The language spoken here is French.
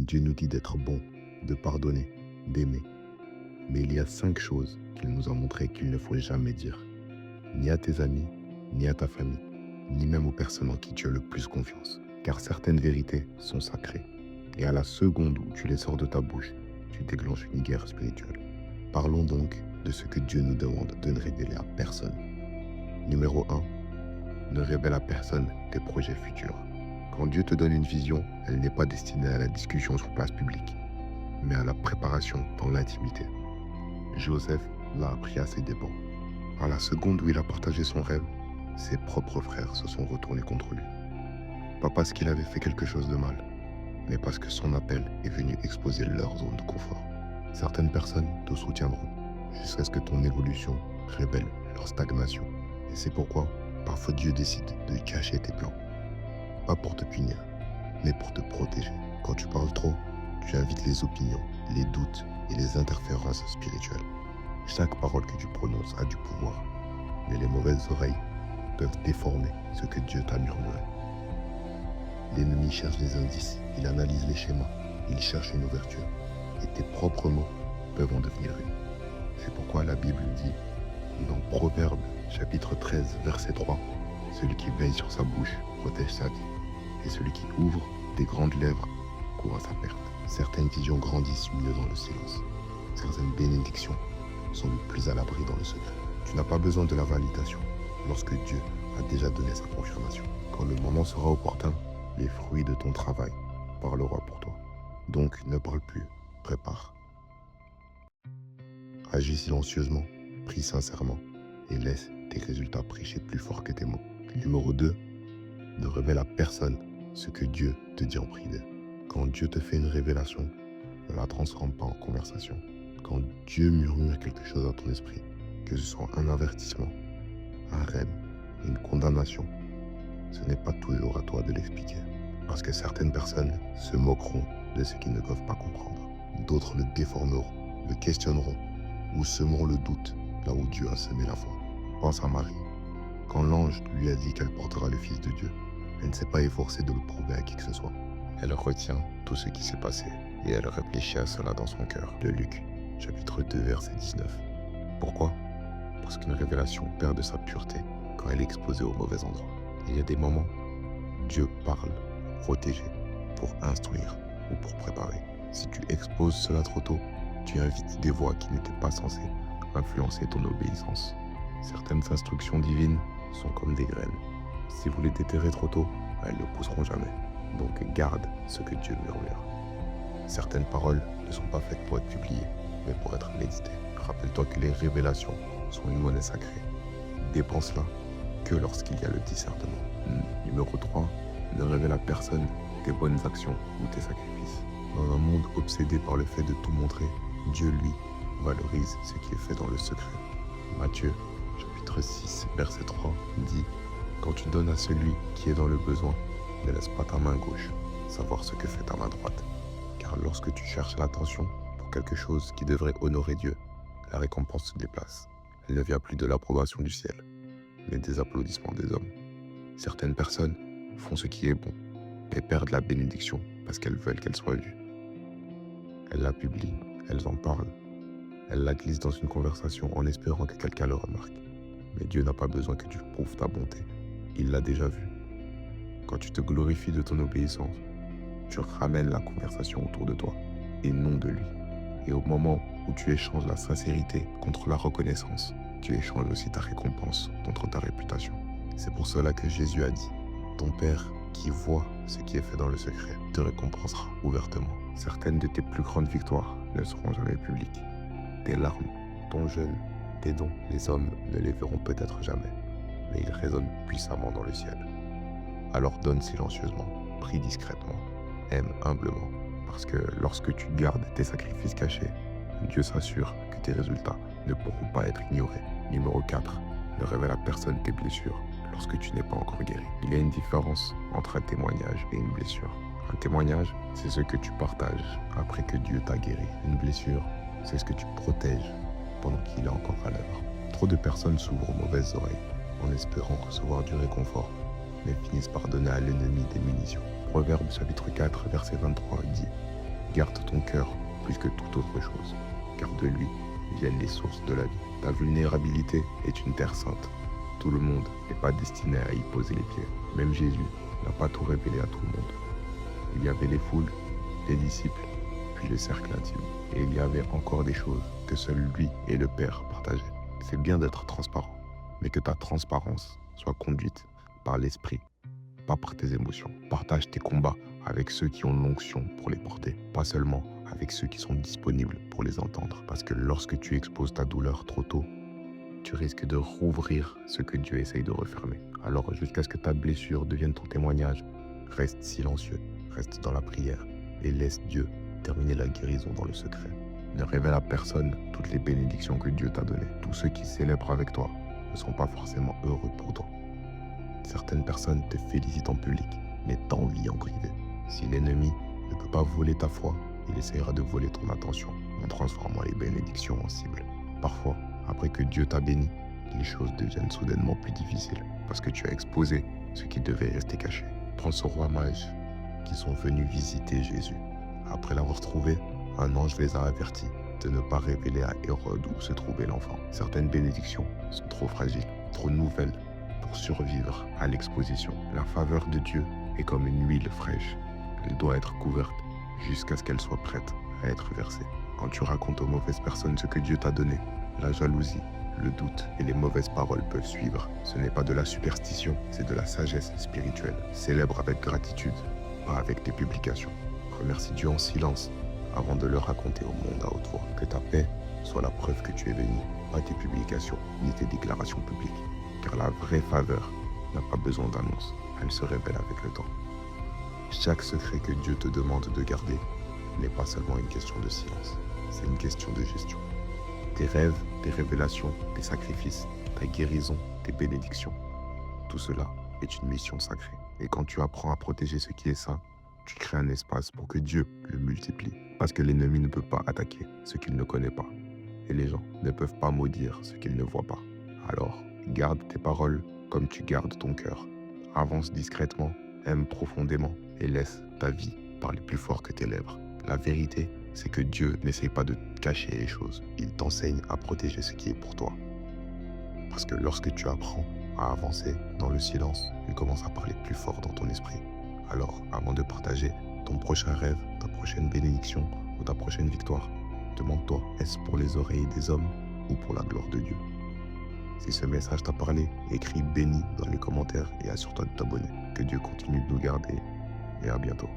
Dieu nous dit d'être bon, de pardonner, d'aimer. Mais il y a 5 choses qu'il nous a montrées qu'il ne faut jamais dire. Ni à tes amis, ni à ta famille, ni même aux personnes en qui tu as le plus confiance. Car certaines vérités sont sacrées. Et à la seconde où tu les sors de ta bouche, tu déclenches une guerre spirituelle. Parlons donc de ce que Dieu nous demande de ne révéler à personne. Numéro 1. Ne révèle à personne tes projets futurs. Quand Dieu te donne une vision, elle n'est pas destinée à la discussion sur place publique, mais à la préparation dans l'intimité. Joseph l'a appris à ses dépens. À la seconde où il a partagé son rêve, ses propres frères se sont retournés contre lui. Pas parce qu'il avait fait quelque chose de mal, mais parce que son appel est venu exposer leur zone de confort. Certaines personnes te soutiendront jusqu'à ce que ton évolution révèle leur stagnation. Et c'est pourquoi parfois Dieu décide de cacher tes plans. Pas pour te punir, mais pour te protéger. Quand tu parles trop, tu invites les opinions, les doutes et les interférences spirituelles. Chaque parole que tu prononces a du pouvoir, mais les mauvaises oreilles peuvent déformer ce que Dieu t'a murmuré. L'ennemi cherche des indices, il analyse les schémas, il cherche une ouverture, et tes propres mots peuvent en devenir une. C'est pourquoi la Bible dit, dans Proverbes chapitre 13, verset 3, « Celui qui veille sur sa bouche protège sa vie, et celui qui ouvre des grandes lèvres court à sa perte. » Certaines visions grandissent mieux dans le silence. Certaines bénédictions sont le plus à l'abri dans le secret. Tu n'as pas besoin de la validation lorsque Dieu a déjà donné sa confirmation. Quand le moment sera opportun, les fruits de ton travail parleront pour toi. Donc ne parle plus, prépare. Agis silencieusement, prie sincèrement et laisse tes résultats prêcher plus fort que tes mots. Numéro 2, ne révèle à personne ce que Dieu te dit en privé. Quand Dieu te fait une révélation, ne la transforme pas en conversation. Quand Dieu murmure quelque chose à ton esprit, que ce soit un avertissement, un rêve, une condamnation, ce n'est pas toujours à toi de l'expliquer. Parce que certaines personnes se moqueront de ce qu'ils ne peuvent pas comprendre. D'autres le déformeront, le questionneront ou semeront le doute là où Dieu a semé la foi. Pense à Marie. Quand l'ange lui a dit qu'elle portera le Fils de Dieu, elle ne s'est pas efforcée de le prouver à qui que ce soit. Elle retient tout ce qui s'est passé et elle réfléchit à cela dans son cœur. De Luc, chapitre 2, verset 19. Pourquoi ? Parce qu'une révélation perd de sa pureté quand elle est exposée au mauvais endroit. Il y a des moments où Dieu parle pour protéger, pour instruire ou pour préparer. Si tu exposes cela trop tôt, tu invites des voix qui n'étaient pas censées influencer ton obéissance. Certaines instructions divines sont comme des graines. Si vous les déterrez trop tôt, elles ne pousseront jamais. Donc garde ce que Dieu murmure. Certaines paroles ne sont pas faites pour être publiées, mais pour être méditées. Rappelle-toi que les révélations sont une monnaie sacrée. Dépense-la que lorsqu'il y a le discernement. Numéro 3, ne révèle à personne tes bonnes actions ou tes sacrifices. Dans un monde obsédé par le fait de tout montrer, Dieu, lui, valorise ce qui est fait dans le secret. Matthieu, chapitre 6, verset 3, dit « Quand tu donnes à celui qui est dans le besoin, ne laisse pas ta main gauche savoir ce que fait ta main droite. Car lorsque tu cherches l'attention pour quelque chose qui devrait honorer Dieu, la récompense se déplace. Elle ne vient plus de l'approbation du ciel, mais des applaudissements des hommes. Certaines personnes font ce qui est bon, mais perdent la bénédiction parce qu'elles veulent qu'elle soit vue. Elles la publient, elles en parlent, elles la glissent dans une conversation en espérant que quelqu'un le remarque. Mais Dieu n'a pas besoin que tu prouves ta bonté, il l'a déjà vu. Quand tu te glorifies de ton obéissance, tu ramènes la conversation autour de toi et non de lui. Et au moment où tu échanges la sincérité contre la reconnaissance, tu échanges aussi ta récompense contre ta réputation. C'est pour cela que Jésus a dit, ton Père qui voit ce qui est fait dans le secret te récompensera ouvertement. Certaines de tes plus grandes victoires ne seront jamais publiques. Tes larmes, ton jeûne, tes dons, les hommes ne les verront peut-être jamais, mais ils résonnent puissamment dans le ciel. Alors donne silencieusement, prie discrètement, aime humblement, parce que lorsque tu gardes tes sacrifices cachés, Dieu s'assure que tes résultats ne pourront pas être ignorés. Numéro 4. Ne révèle à personne tes blessures lorsque tu n'es pas encore guéri. Il y a une différence entre un témoignage et une blessure. Un témoignage, c'est ce que tu partages après que Dieu t'a guéri. Une blessure, c'est ce que tu protèges pendant qu'il est encore à l'œuvre. Trop de personnes s'ouvrent aux mauvaises oreilles en espérant recevoir du réconfort, mais finissent par donner à l'ennemi des munitions. Proverbe chapitre 4, verset 23 dit « Garde ton cœur plus que toute autre chose, car de lui viennent les sources de la vie. Ta vulnérabilité est une terre sainte. Tout le monde n'est pas destiné à y poser les pieds. Même Jésus n'a pas tout révélé à tout le monde. Il y avait les foules, les disciples, puis le cercle intime. Et il y avait encore des choses que seul lui et le Père partageaient. C'est bien d'être transparent, mais que ta transparence soit conduite par l'esprit, pas par tes émotions. Partage tes combats avec ceux qui ont l'onction pour les porter, pas seulement avec ceux qui sont disponibles pour les entendre. Parce que lorsque tu exposes ta douleur trop tôt, tu risques de rouvrir ce que Dieu essaye de refermer. Alors jusqu'à ce que ta blessure devienne ton témoignage, reste silencieux, reste dans la prière et laisse Dieu terminer la guérison dans le secret. Ne révèle à personne toutes les bénédictions que Dieu t'a données. Tous ceux qui célèbrent avec toi ne sont pas forcément heureux pour toi. Certaines personnes te félicitent en public, mais t'envient en privé. Si l'ennemi ne peut pas voler ta foi, il essaiera de voler ton attention en transformant les bénédictions en cible. Parfois, après que Dieu t'a béni, les choses deviennent soudainement plus difficiles parce que tu as exposé ce qui devait rester caché. Prends ce roi mage qui sont venus visiter Jésus. Après l'avoir trouvé, un ange les a avertis de ne pas révéler à Hérode où se trouvait l'enfant. Certaines bénédictions sont trop fragiles, trop nouvelles pour survivre à l'exposition. La faveur de Dieu est comme une huile fraîche. Elle doit être couverte jusqu'à ce qu'elle soit prête à être versée. Quand tu racontes aux mauvaises personnes ce que Dieu t'a donné, la jalousie, le doute et les mauvaises paroles peuvent suivre. Ce n'est pas de la superstition, c'est de la sagesse spirituelle. Célèbre avec gratitude, pas avec tes publications. Remercie Dieu en silence avant de le raconter au monde à haute voix. Que ta paix soit la preuve que tu es béni, pas tes publications ni tes déclarations publiques. Car la vraie faveur n'a pas besoin d'annonce, elle se révèle avec le temps. Chaque secret que Dieu te demande de garder n'est pas seulement une question de silence, c'est une question de gestion. Tes rêves, tes révélations, tes sacrifices, ta guérison, tes bénédictions, tout cela est une mission sacrée. Et quand tu apprends à protéger ce qui est saint, tu crées un espace pour que Dieu le multiplie. Parce que l'ennemi ne peut pas attaquer ce qu'il ne connaît pas. Et les gens ne peuvent pas maudire ce qu'ils ne voient pas. Alors, garde tes paroles comme tu gardes ton cœur. Avance discrètement, aime profondément et laisse ta vie parler plus fort que tes lèvres. La vérité, c'est que Dieu n'essaye pas de cacher les choses. Il t'enseigne à protéger ce qui est pour toi. Parce que lorsque tu apprends à avancer dans le silence, il commence à parler plus fort dans ton esprit. Alors, avant de partager ton prochain rêve, ta prochaine bénédiction ou ta prochaine victoire, demande-toi, est-ce pour les oreilles des hommes ou pour la gloire de Dieu? Si ce message t'a parlé, écris béni dans les commentaires et assure-toi de t'abonner. Que Dieu continue de nous garder et à bientôt.